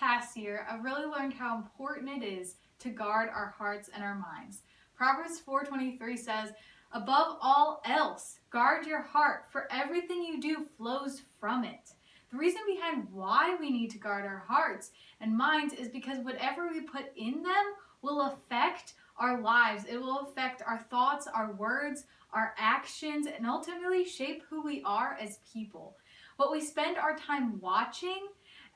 past year, I've really learned how important it is to guard our hearts and our minds. Proverbs 4:23 says, "Above all else, guard your heart, for everything you do flows from it." The reason behind why we need to guard our hearts and minds is because whatever we put in them will affect our lives. It will affect our thoughts, our words, our actions, and ultimately shape who we are as people. What we spend our time watching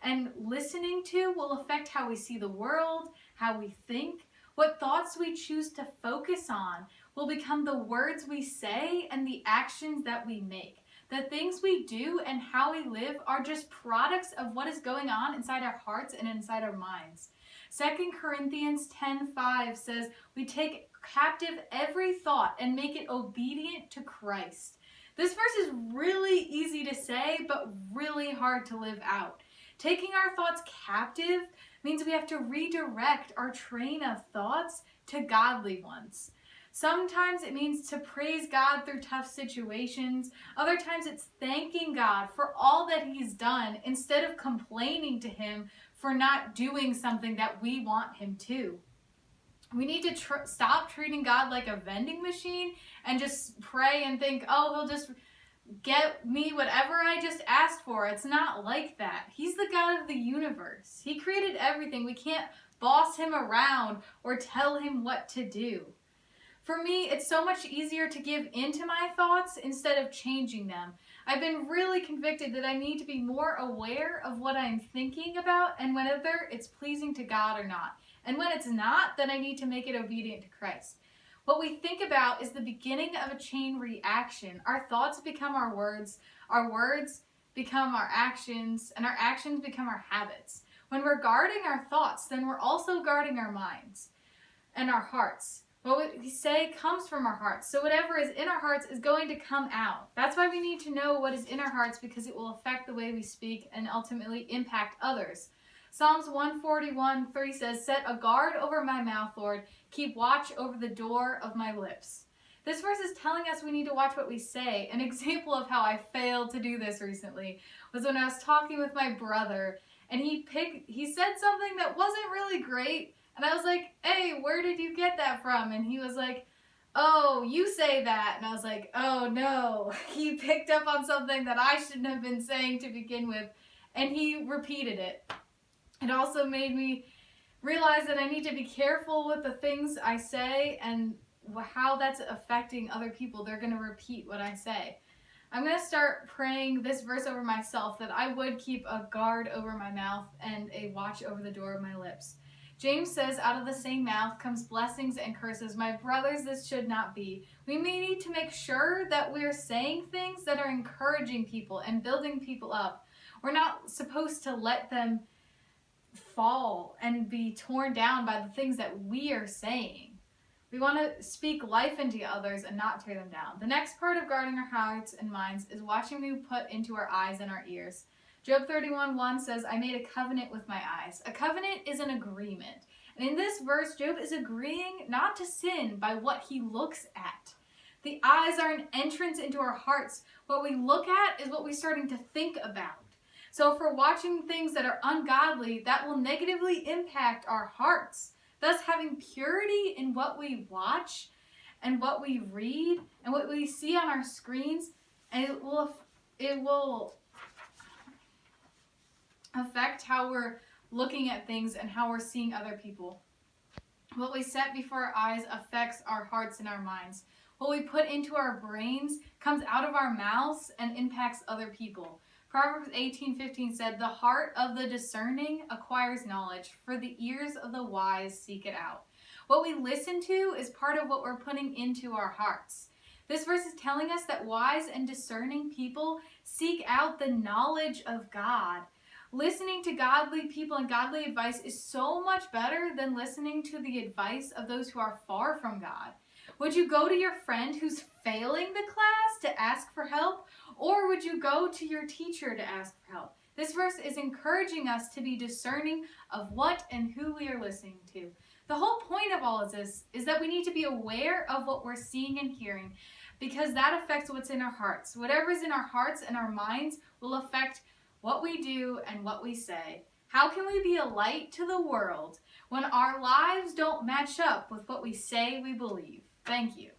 and listening to will affect how we see the world, how we think. What thoughts we choose to focus on will become the words we say and the actions that we make. The things we do and how we live are just products of what is going on inside our hearts and inside our minds. 2 Corinthians 10:5 says, "We take captive every thought and make it obedient to Christ." This verse is really easy to say, but really hard to live out. Taking our thoughts captive means we have to redirect our train of thoughts to godly ones. Sometimes it means to praise God through tough situations. Other times it's thanking God for all that He's done instead of complaining to Him for not doing something that we want Him to. We need to stop treating God like a vending machine and just pray and think, oh, He'll just get me whatever I just asked for. It's not like that. He's the God of the universe. He created everything. We can't boss Him around or tell Him what to do. For me, it's so much easier to give into my thoughts instead of changing them. I've been really convicted that I need to be more aware of what I'm thinking about and whether it's pleasing to God or not. And when it's not, then I need to make it obedient to Christ. What we think about is the beginning of a chain reaction. Our thoughts become our words become our actions, and our actions become our habits. When we're guarding our thoughts, then we're also guarding our minds and our hearts. What we say comes from our hearts. So whatever is in our hearts is going to come out. That's why we need to know what is in our hearts, because it will affect the way we speak and ultimately impact others. Psalms 141:3 says, "Set a guard over my mouth, Lord. Keep watch over the door of my lips." This verse is telling us we need to watch what we say. An example of how I failed to do this recently was when I was talking with my brother, and he said something that wasn't really great. And I was like, "Hey, where did you get that from?" And he was like, "Oh, you say that." And I was like, "Oh no." He picked up on something that I shouldn't have been saying to begin with, and he repeated it. It also made me realize that I need to be careful with the things I say and how that's affecting other people. They're going to repeat what I say. I'm going to start praying this verse over myself, that I would keep a guard over my mouth and a watch over the door of my lips. James says, "Out of the same mouth comes blessings and curses. My brothers, this should not be." We may need to make sure that we're saying things that are encouraging people and building people up. We're not supposed to let them fall and be torn down by the things that we are saying. We want to speak life into others and not tear them down. The next part of guarding our hearts and minds is watching what we put into our eyes and our ears. Job 31:1 says, "I made a covenant with my eyes." A covenant is an agreement. And in this verse, Job is agreeing not to sin by what he looks at. The eyes are an entrance into our hearts. What we look at is what we're starting to think about. So if we're watching things that are ungodly, that will negatively impact our hearts. Thus, having purity in what we watch and what we read and what we see on our screens, and it will affect how we're looking at things and how we're seeing other people. What we set before our eyes affects our hearts and our minds. What we put into our brains comes out of our mouths and impacts other people. Proverbs 18:15 said, "The heart of the discerning acquires knowledge, for the ears of the wise seek it out." What we listen to is part of what we're putting into our hearts. This verse is telling us that wise and discerning people seek out the knowledge of God. Listening to godly people and godly advice is so much better than listening to the advice of those who are far from God. Would you go to your friend who's failing the class to ask for help? Or would you go to your teacher to ask for help? This verse is encouraging us to be discerning of what and who we are listening to. The whole point of all of this is that we need to be aware of what we're seeing and hearing, because that affects what's in our hearts. Whatever's in our hearts and our minds will affect what we do and what we say. How can we be a light to the world when our lives don't match up with what we say we believe? Thank you.